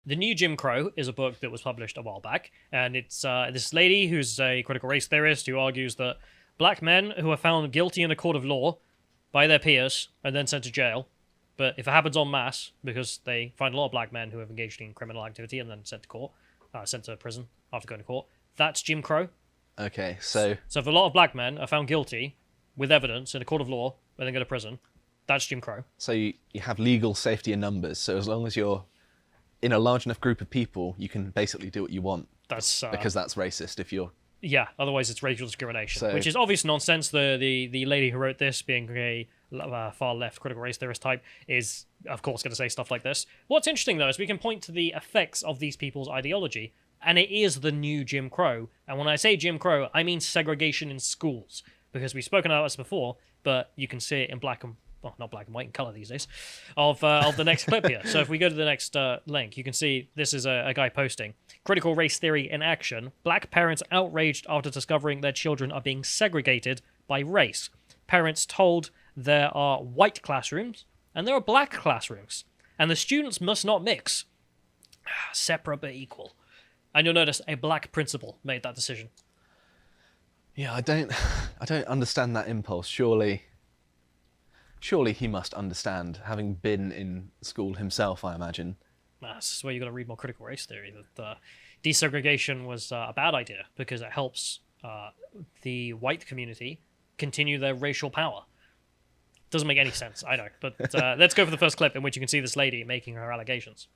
The New Jim Crow is a book that was published a while back, and it's this lady who's a critical race theorist who argues that black men who are found guilty in a court of law by their peers are then sent to jail. But if it happens en masse, because they find a lot of black men who have engaged in criminal activity and then sent to prison after going to court, that's Jim Crow. Okay, so if a lot of black men are found guilty with evidence in a court of law and then go to prison, that's Jim Crow. So you have legal safety in numbers. So as long as you're in a large enough group of people, you can basically do what you want. That's because that's racist if you're... Yeah, otherwise it's racial discrimination, which is obvious nonsense. The lady who wrote this, being a far left critical race theorist type, is of course going to say stuff like this. What's interesting though is we can point to the effects of these people's ideology, and it is the new Jim Crow. And when I say Jim Crow, I mean segregation in schools, because we've spoken about this before, but you can see it in not black and white, in color these days, of the next clip here. So if we go to the next link, you can see this is a guy posting. Critical race theory in action. Black parents outraged after discovering their children are being segregated by race. Parents told there are white classrooms and there are black classrooms, and the students must not mix. Separate but equal. And you'll notice a black principal made that decision. Yeah, I don't understand that impulse. Surely he must understand, having been in school himself, I imagine. That's where you've got to read more critical race theory, that desegregation was a bad idea because it helps the white community continue their racial power. Doesn't make any sense, I know. But let's go for the first clip in which you can see this lady making her allegations.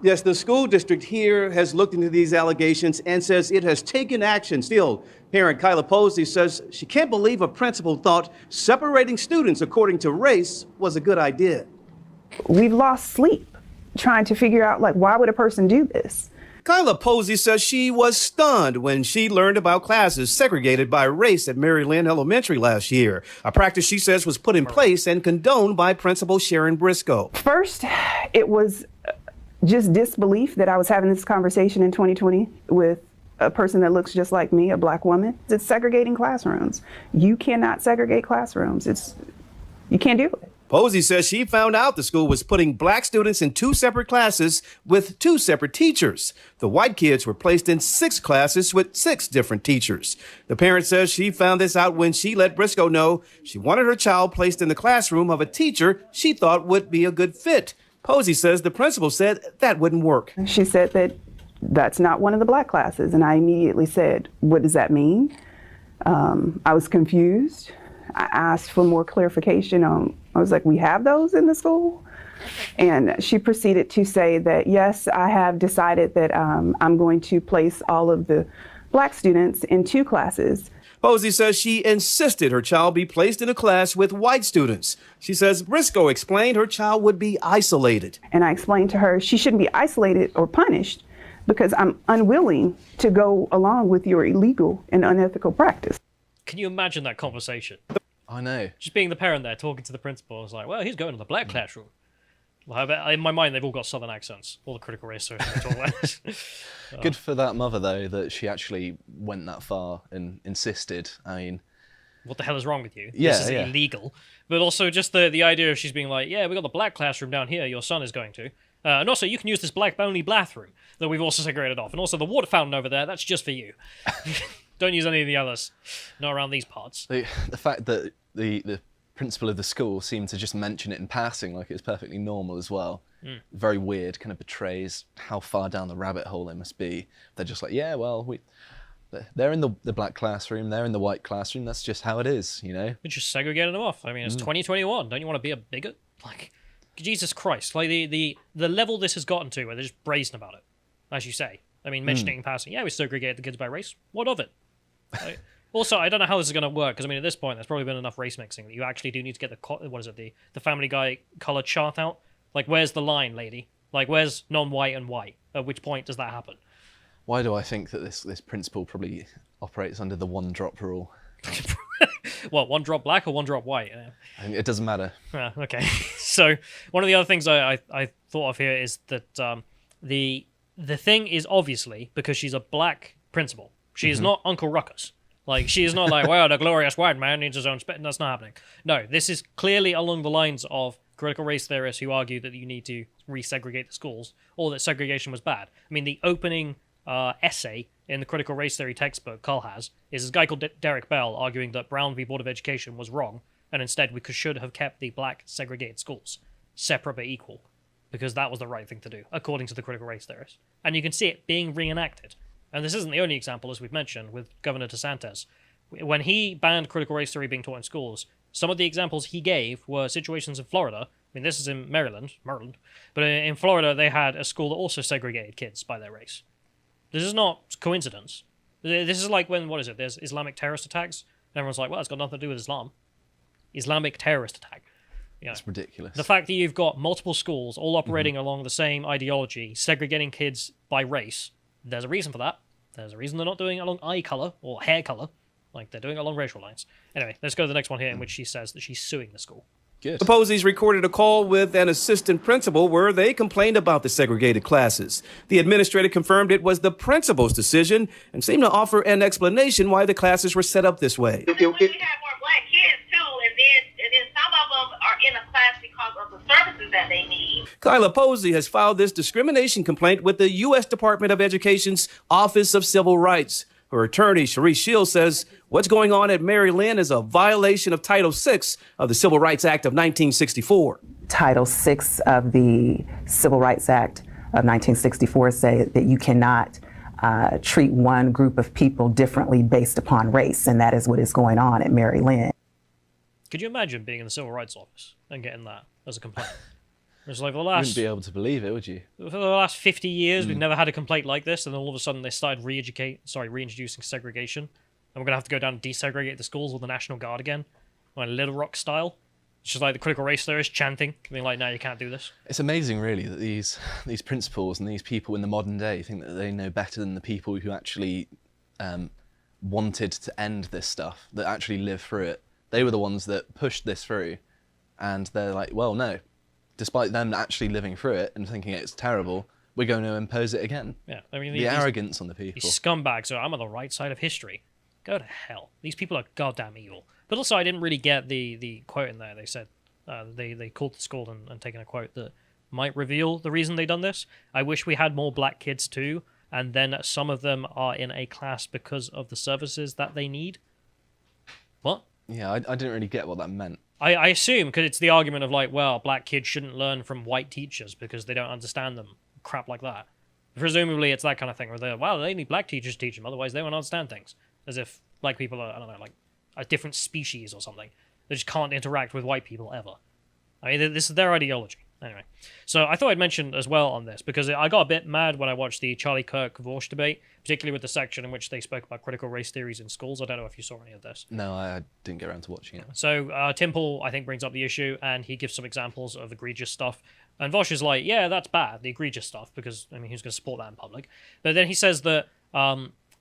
Yes, the school district here has looked into these allegations and says it has taken action. Still, parent Kyla Posey says she can't believe a principal thought separating students according to race was a good idea. We've lost sleep trying to figure out, why would a person do this? Kyla Posey says she was stunned when she learned about classes segregated by race at Mary Lynn Elementary last year, a practice she says was put in place and condoned by Principal Sharon Briscoe. First, it was just disbelief that I was having this conversation in 2020 with a person that looks just like me, a black woman. It's segregating classrooms. You cannot segregate classrooms. You can't do it. Posey says she found out the school was putting black students in 2 separate classes with 2 separate teachers. The white kids were placed in 6 classes with 6 different teachers. The parent says she found this out when she let Briscoe know she wanted her child placed in the classroom of a teacher she thought would be a good fit. Posey says the principal said that wouldn't work. She said that that's not one of the black classes, and I immediately said, what does that mean? I was confused. I asked for more clarification on, I was like, we have those in the school? And she proceeded to say that, yes, I have decided that I'm going to place all of the black students in 2 classes. Posey says she insisted her child be placed in a class with white students. She says Briscoe explained her child would be isolated. And I explained to her she shouldn't be isolated or punished because I'm unwilling to go along with your illegal and unethical practice. Can you imagine that conversation? I know. Just being the parent there talking to the principal, is like, well, he's going to the black classroom. In my mind, they've all got southern accents. All the critical race theorists. Good for that mother, though, that she actually went that far and insisted. I mean... What the hell is wrong with you? Yeah, this is illegal. But also just the idea of she's being like, yeah, we got the black classroom down here your son is going to. And also, you can use this black-only bathroom that we've also segregated off. And also, the water fountain over there, that's just for you. Don't use any of the others. Not around these parts. The fact that the principal of the school seemed to just mention it in passing like it's perfectly normal as well. Very weird, kind of betrays how far down the rabbit hole they must be. They're just like, yeah, well, they're in the black classroom, they're in the white classroom, that's just how it is, you know? We're just segregating them off. I mean, it's 2021. Don't you want to be a bigot? Like, Jesus Christ. Like, the level this has gotten to where they're just brazen about it, as you say. I mean, mentioning in passing, yeah, we segregate the kids by race. What of it? Like, also, I don't know how this is going to work, because, I mean, at this point, there's probably been enough race mixing that you actually do need to get the Family Guy color chart out. Like, where's the line, lady? Like, where's non-white and white? At which point does that happen? Why do I think that this principal probably operates under the 1-drop rule? What, 1 drop black or 1 drop white? I mean, it doesn't matter. Okay. So, one of the other things I thought of here is that the thing is obviously because she's a black principal. She is not Uncle Ruckus. Like, she is not like, well, the glorious white man needs his own spit. That's not happening. No, this is clearly along the lines of critical race theorists who argue that you need to resegregate the schools or that segregation was bad. I mean, the opening essay in the critical race theory textbook Carl has is this guy called Derek Bell arguing that Brown v. Board of Education was wrong, and instead we should have kept the black segregated schools separate but equal, because that was the right thing to do, according to the critical race theorists. And you can see it being reenacted. And this isn't the only example, as we've mentioned, with Governor DeSantis. When he banned critical race theory being taught in schools, some of the examples he gave were situations in Florida. I mean, this is in Maryland, but in Florida they had a school that also segregated kids by their race. This is not coincidence. This is like when, what is it, there's Islamic terrorist attacks, and everyone's like, well, it's got nothing to do with Islam. Islamic terrorist attack. You know, it's ridiculous. The fact that you've got multiple schools all operating along the same ideology, segregating kids by race, there's a reason for that. There's a reason they're not doing it along eye color or hair color, like they're doing it along racial lines. Anyway, let's go to the next one here, in which she says that she's suing the school. Good. The Posies recorded a call with an assistant principal where they complained about the segregated classes. The administrator confirmed it was the principal's decision and seemed to offer an explanation why the classes were set up this way. We have more black kids too, and then some of them are in a class because of the services that they need. Kyla Posey has filed this discrimination complaint with the U.S. Department of Education's Office of Civil Rights. Her attorney, Sharice Shields, says what's going on at Mary Lynn is a violation of Title VI of the Civil Rights Act of 1964. Title VI of the Civil Rights Act of 1964 say that you cannot treat one group of people differently based upon race, and that is what is going on at Mary Lynn. Could you imagine being in the Civil Rights Office and getting that as a complaint? It's like You wouldn't be able to believe it, would you? for the last 50 years, we've never had a complaint like this, and then all of a sudden they started reintroducing segregation, and we're going to have to go down and desegregate the schools with the National Guard again, like Little Rock style. It's just like the critical race theorists chanting, being like, no, you can't do this. It's amazing, really, that these principals and these people in the modern day think that they know better than the people who actually wanted to end this stuff, that actually lived through it. They were the ones that pushed this through, and they're like, well, no. Despite them actually living through it and thinking it's terrible, we're going to impose it again. Yeah, I mean, the arrogance on the people. These scumbags, so I'm on the right side of history. Go to hell. These people are goddamn evil. But also, I didn't really get the quote in there. They said, they called the school and taken a quote that might reveal the reason they done this. I wish we had more black kids too, and then some of them are in a class because of the services that they need. What? Yeah, I didn't really get what that meant. I assume, because it's the argument of like, well, black kids shouldn't learn from white teachers because they don't understand them. Crap like that. Presumably it's that kind of thing where they're, well, they need black teachers to teach them, otherwise they won't understand things. As if black people are, I don't know, like a different species or something. They just can't interact with white people ever. I mean, this is their ideology. Anyway, so I thought I'd mention as well on this, because I got a bit mad when I watched the Charlie Kirk-Vorsh debate, particularly with the section in which they spoke about critical race theories in schools. I don't know if you saw any of this. No, I didn't get around to watching it. So Tim Pool, I think, brings up the issue, and he gives some examples of egregious stuff. And Vosh is like, yeah, that's bad, the egregious stuff, because, I mean, who's going to support that in public? But then he says that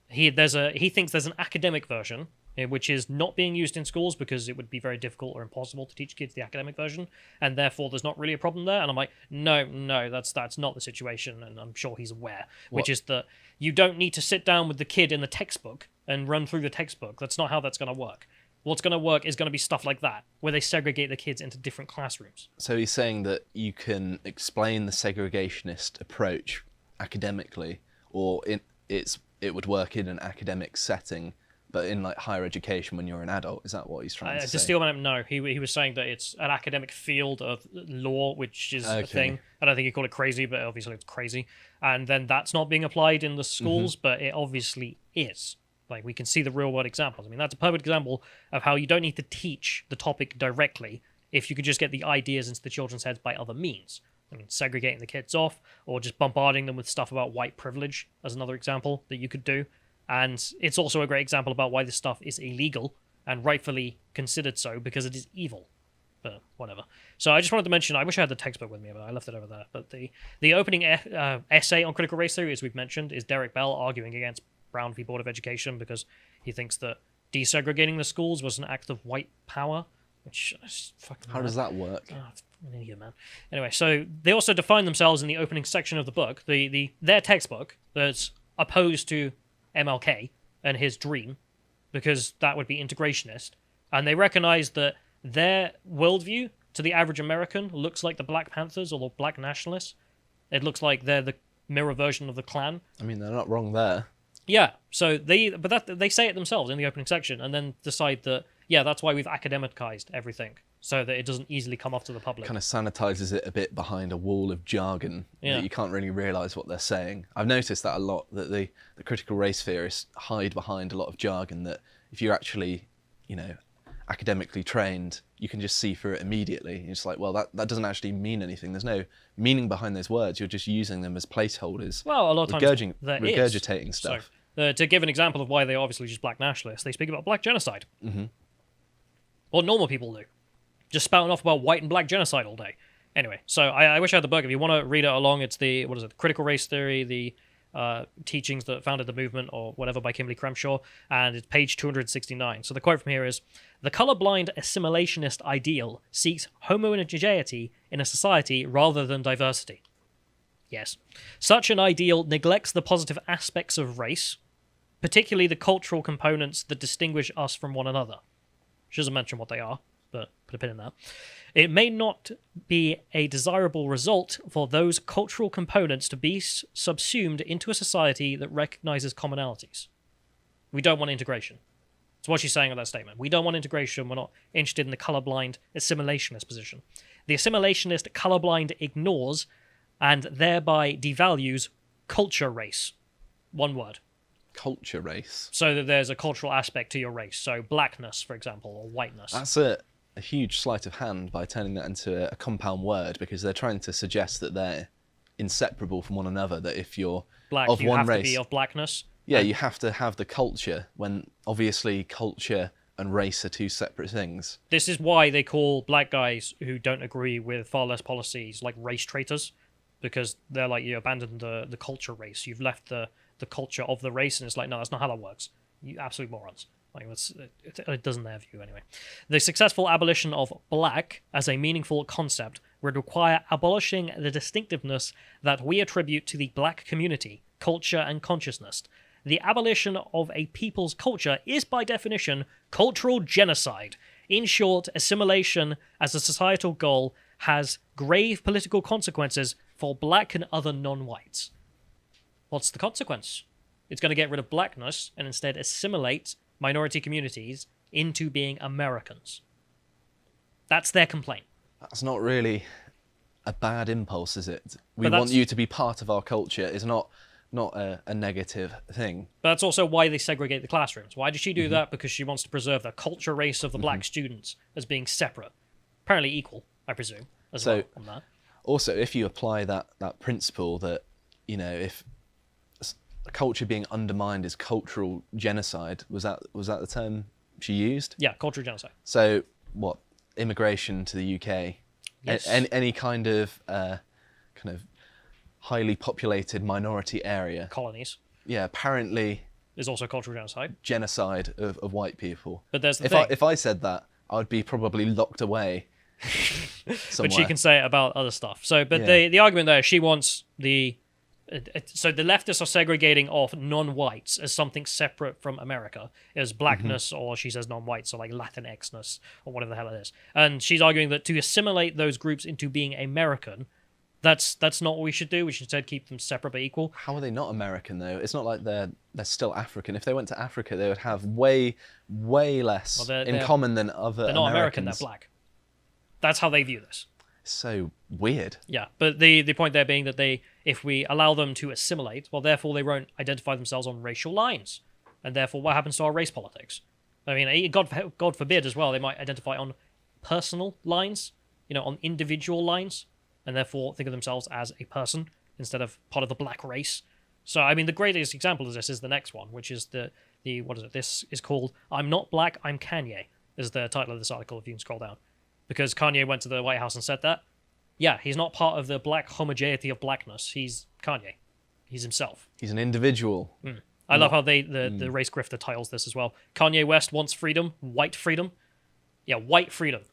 he thinks there's an academic version, which is not being used in schools because it would be very difficult or impossible to teach kids the academic version, and therefore there's not really a problem there. And I'm like, no, that's not the situation, and I'm sure he's aware, which is that you don't need to sit down with the kid in the textbook and run through the textbook. That's not how that's going to work. What's going to work is going to be stuff like that, where they segregate the kids into different classrooms. So he's saying that you can explain the segregationist approach academically, or it would work in an academic setting, but in like higher education when you're an adult. Is that what he's trying to say? To steal my name, no. He was saying that it's an academic field of law, which is a thing. I don't think he called it crazy, but obviously it's crazy. And then that's not being applied in the schools, but it obviously is. Like, we can see the real world examples. I mean, that's a perfect example of how you don't need to teach the topic directly if you could just get the ideas into the children's heads by other means. I mean, segregating the kids off, or just bombarding them with stuff about white privilege as another example that you could do. And it's also a great example about why this stuff is illegal and rightfully considered so because it is evil. But whatever. So I just wanted to mention, I wish I had the textbook with me, but I left it over there. But the opening essay on critical race theory, as we've mentioned, is Derek Bell arguing against Brown v. Board of Education because he thinks that desegregating the schools was an act of white power, which is fucking How does that work? Oh, I'm an idiot, man. Anyway, so they also define themselves in the opening section of the book, their textbook, that's opposed to MLK and his dream, because that would be integrationist, and they recognize that their worldview to the average American looks like the Black Panthers or the Black Nationalists. It looks like they're the mirror version of the Klan. I mean, they're not wrong there. Yeah, so they say it themselves in the opening section, and then decide that that's why we've academicized everything, so that it doesn't easily come off to the public. Kind of sanitizes it a bit behind a wall of jargon that you can't really realize what they're saying. I've noticed that a lot, that the critical race theorists hide behind a lot of jargon that if you're actually, academically trained, you can just see through it immediately. It's like, well, that doesn't actually mean anything. There's no meaning behind those words. You're just using them as placeholders. Well, a lot of times regurgitating stuff. So, to give an example of why they're obviously just black nationalists, they speak about black genocide. Mm-hmm. What normal people do. Just spouting off about white and black genocide all day. Anyway, so I wish I had the book. If you want to read it along, it's the critical race theory, the teachings that founded the movement, or whatever, by Kimberly Crenshaw, and it's page 269. So the quote from here is, "The colorblind assimilationist ideal seeks homogeneity in a society rather than diversity." Yes. Such an ideal neglects the positive aspects of race, particularly the cultural components that distinguish us from one another. She doesn't mention what they are, but put a pin in that. It may not be a desirable result for those cultural components to be subsumed into a society that recognizes commonalities. We don't want integration. That's what she's saying with that statement. We don't want integration. We're not interested in the colorblind assimilationist position. The assimilationist colorblind ignores and thereby devalues culture race. One word. Culture race. So that there's a cultural aspect to your race. So blackness, for example, or whiteness. That's a huge sleight of hand by turning that into a compound word, because they're trying to suggest that they're inseparable from one another, that if you're black, of you one have race, to be of blackness. Yeah, you have to have the culture, when obviously culture and race are two separate things. This is why they call black guys who don't agree with far less policies like race traitors, because they're like, you abandoned the culture race. You've left the culture of the race, and it's like, no, that's not how that works. You absolute morons. Like, it doesn't their view anyway. The successful abolition of black as a meaningful concept would require abolishing the distinctiveness that we attribute to the black community, culture, and consciousness. The abolition of a people's culture is, by definition, cultural genocide. In short, assimilation as a societal goal has grave political consequences for black and other non-whites. What's the consequence? It's going to get rid of blackness and instead assimilate minority communities into being Americans. That's their complaint. That's not really a bad impulse, is it? We want you to be part of our culture. It's not a negative thing. But that's also why they segregate the classrooms. Why does she do that? Because she wants to preserve the culture race of the black students as being separate. Apparently equal, I presume, as well on that. Also, if you apply that principle that, if culture being undermined is cultural genocide, was that the term she used? Yeah, cultural genocide. So what, immigration to the UK, yes. any kind of highly populated minority area, colonies, apparently is also cultural genocide of white people. But there's the thing. If I said that, I would be probably locked away but she can say it about other stuff. So but the argument there, she wants so the leftists are segregating off non-whites as something separate from America, as blackness, or she says non-whites, or like Latinxness, or whatever the hell it is. And she's arguing that to assimilate those groups into being American, that's not what we should do. We should instead keep them separate but equal. How are they not American, though? It's not like they're still African. If they went to Africa, they would have way less in common than other Americans. They're not American, they're black. That's how they view this. So weird. Yeah, but the point there being that if we allow them to assimilate, well, therefore they won't identify themselves on racial lines, and therefore what happens to our race politics? I mean, God forbid as well, they might identify on personal lines, on individual lines, and therefore think of themselves as a person instead of part of the black race. So, I mean, the greatest example of this is the next one, which is the what is it? This is called "I'm Not Black, I'm Kanye," is the title of this article if you can scroll down. Because Kanye went to the White House and said that. Yeah, he's not part of the black homogeneity of blackness. He's Kanye. He's himself. He's an individual. I love how the race grifter titles this as well. Kanye West wants freedom, white freedom. Yeah, white freedom.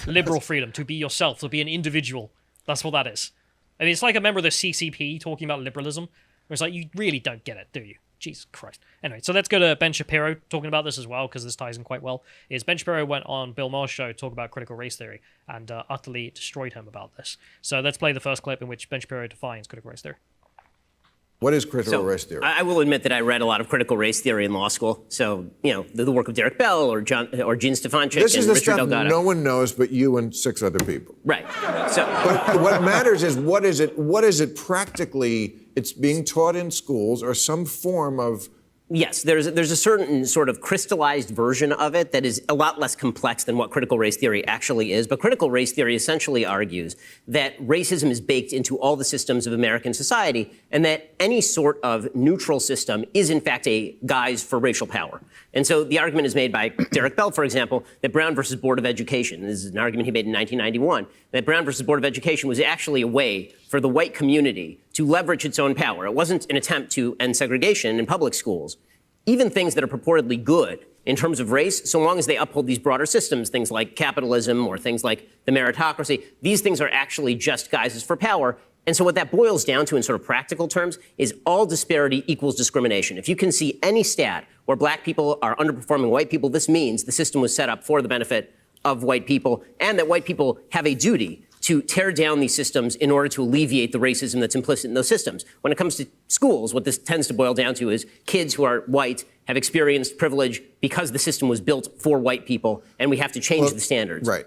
Liberal freedom, to be yourself, to be an individual. That's what that is. I mean, it's like a member of the CCP talking about liberalism, where it's like, you really don't get it, do you? Jesus Christ. Anyway, so let's go to Ben Shapiro talking about this as well, because this ties in quite well. Is Ben Shapiro went on Bill Maher's show to talk about critical race theory and utterly destroyed him about this. So let's play the first clip in which Ben Shapiro defines critical race theory. What is critical race theory? I will admit that I read a lot of critical race theory in law school. So, the work of Derek Bell or Gene Stefanczyk This is and the Richard stuff Delgado. no one knows but you and 6 other people. Right. So, But what matters is what is it practically? It's being taught in schools or some form of. yes, there's a certain sort of crystallized version of it that is a lot less complex than what critical race theory actually is. But critical race theory essentially argues that racism is baked into all the systems of American society and that any sort of neutral system is in fact a guise for racial power. And so the argument is made by Derek Bell, for example, that Brown versus Board of Education, this is an argument he made in 1991, that Brown versus Board of Education was actually a way for the white community to leverage its own power. It wasn't an attempt to end segregation in public schools. Even things that are purportedly good in terms of race, so long as they uphold these broader systems, things like capitalism or things like the meritocracy, these things are actually just guises for power. And so what that boils down to in sort of practical terms is all disparity equals discrimination. If you can see any stat where black people are underperforming white people, this means the system was set up for the benefit of white people and that white people have a duty to tear down these systems in order to alleviate the racism that's implicit in those systems. When it comes to schools, what this tends to boil down to is kids who are white have experienced privilege because the system was built for white people, and we have to change the standards. Right.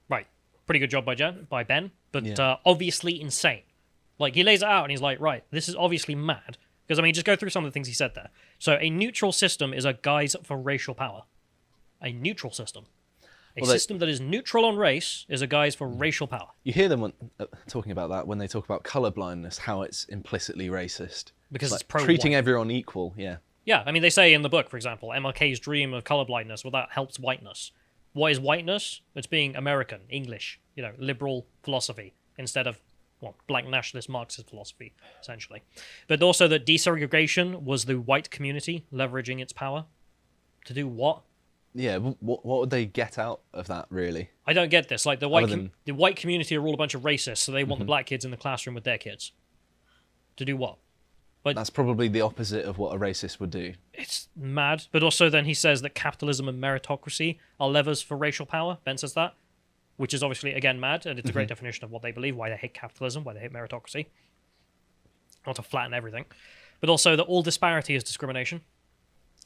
Right. Pretty good job by Ben, but obviously insane. Like, he lays it out and he's like, right, this is obviously mad. Because, I mean, just go through some of the things he said there. So a neutral system is a guise for racial power. A neutral system. A system that is neutral on race is a guise for racial power. You hear them talking about that when they talk about colorblindness, how it's implicitly racist. Because it's like pro-white. treating everyone equal, yeah. Yeah, I mean, they say in the book, for example, MLK's dream of colorblindness, well, that helps whiteness. What is whiteness? It's being American, English, liberal philosophy, instead of, black nationalist Marxist philosophy, essentially. But also that desegregation was the white community leveraging its power. To do what? Yeah, what would they get out of that, really? I don't get this. Like, the white community are all a bunch of racists, so they want the black kids in the classroom with their kids. To do what? But that's probably the opposite of what a racist would do. It's mad. But also then he says that capitalism and meritocracy are levers for racial power. Ben says that, which is obviously, again, mad, and it's a great definition of what they believe, why they hate capitalism, why they hate meritocracy. I want to flatten everything. But also that all disparity is discrimination.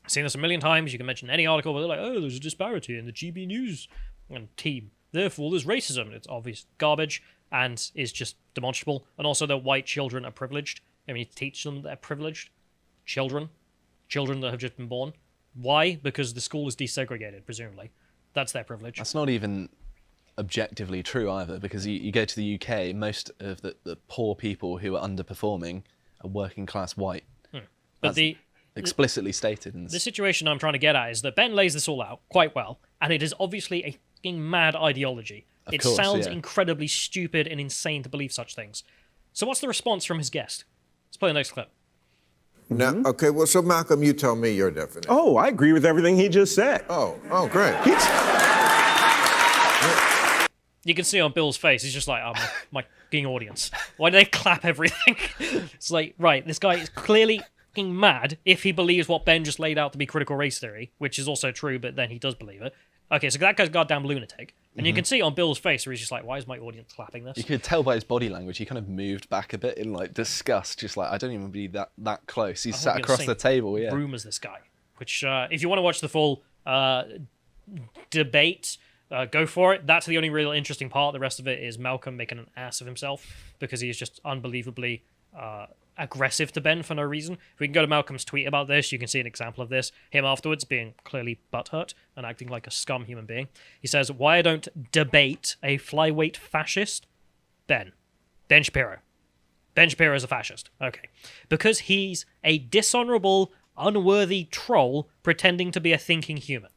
I've seen this a million times. You can mention any article where they're like, oh, there's a disparity in the GB News and team. Therefore, there's racism. It's obvious garbage and is just demonstrable. And also that white children are privileged. And we need to teach them that they're privileged. Children that have just been born. Why? Because the school is desegregated, presumably. That's their privilege. That's not even objectively true either, because you go to the UK, most of the poor people who are underperforming are working class white. But explicitly stated in the situation I'm trying to get at is that Ben lays this all out quite well, and it is obviously a fucking mad ideology. It sounds incredibly stupid and insane to believe such things. So what's the response from his guest? Let's play the next clip. Now, okay, well, so Malcolm, you tell me your definition. Oh, I agree with everything he just said. Oh, great. You can see on Bill's face, he's just like, oh, my fucking audience. Why do they clap everything? It's like, right, this guy is clearly fucking mad if he believes what Ben just laid out to be critical race theory, which is also true, but then he does believe it. Okay, so that guy's a goddamn lunatic. And you can see on Bill's face where he's just like, why is my audience clapping this? You could tell by his body language, he kind of moved back a bit in like disgust, just like, I don't even be that close. He's sat across the table, yeah. Room as this guy. Which, if you want to watch the full debate, go for it. That's the only real interesting part. The rest of it is Malcolm making an ass of himself because he is just unbelievably aggressive to Ben for no reason. If we can go to Malcolm's tweet about this, you can see an example of this. Him afterwards being clearly butthurt and acting like a scum human being. He says, why I don't debate a flyweight fascist? Ben Shapiro. Ben Shapiro is a fascist. Okay. Because he's a dishonorable, unworthy troll pretending to be a thinking human.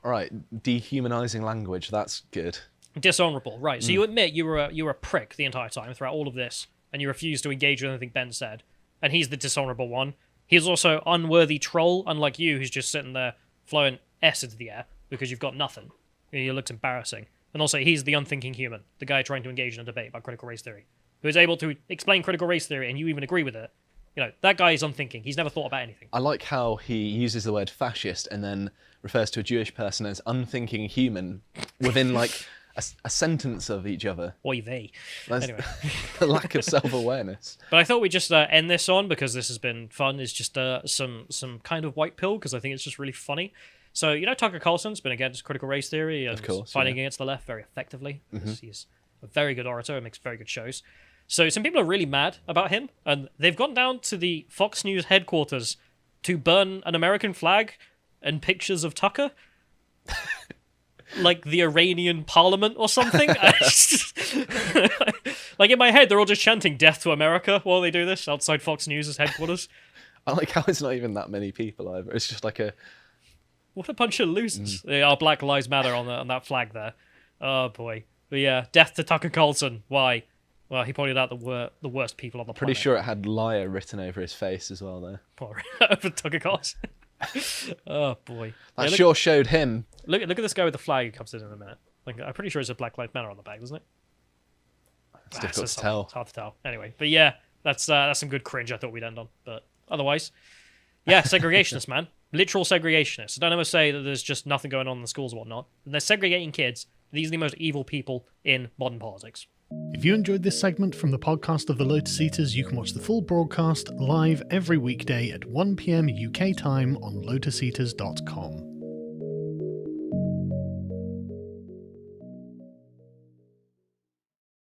All right, dehumanizing language, that's good. Dishonorable, right. So you admit you were a prick the entire time throughout all of this, and you refuse to engage with anything Ben said, and he's the dishonorable one. He's also unworthy troll, unlike you, who's just sitting there flowing S into the air because you've got nothing. He looks embarrassing. And also, he's the unthinking human, the guy trying to engage in a debate about critical race theory, who is able to explain critical race theory, and you even agree with it, That guy is unthinking. He's never thought about anything. I like how he uses the word fascist and then refers to a Jewish person as unthinking human within like a sentence of each other. Oy vey. Anyway. The lack of self-awareness. But I thought we'd just end this on, because this has been fun, is just some kind of white pill, because I think it's just really funny. So, Tucker Carlson's been against critical race theory and fighting against the left very effectively. He's a very good orator and makes very good shows. So some people are really mad about him, and they've gone down to the Fox News headquarters to burn an American flag and pictures of Tucker. Like the Iranian parliament or something. Like in my head, they're all just chanting "Death to America" while they do this outside Fox News' headquarters. I like how it's not even that many people either. It's just like what a bunch of losers. They are Black Lives Matter on that flag there. Oh boy. But yeah, death to Tucker Carlson. Why? Well, he pointed out the worst people on the planet. Pretty sure it had liar written over his face as well there. Poor over Tucker Carlson. Oh boy. That sure showed him. Look at this guy with the flag who comes in a minute. Like, I'm pretty sure it's a Black Lives Matter on the back, isn't it? It's difficult to tell. It's hard to tell. Anyway, but yeah, that's some good cringe I thought we'd end on. But otherwise, yeah, segregationists, man. Literal segregationists. I don't ever say that there's just nothing going on in the schools and whatnot. And they're segregating kids. These are the most evil people in modern politics. If you enjoyed this segment from the podcast of the Lotus Eaters, you can watch the full broadcast live every weekday at 1 p.m. UK time on lotuseaters.com.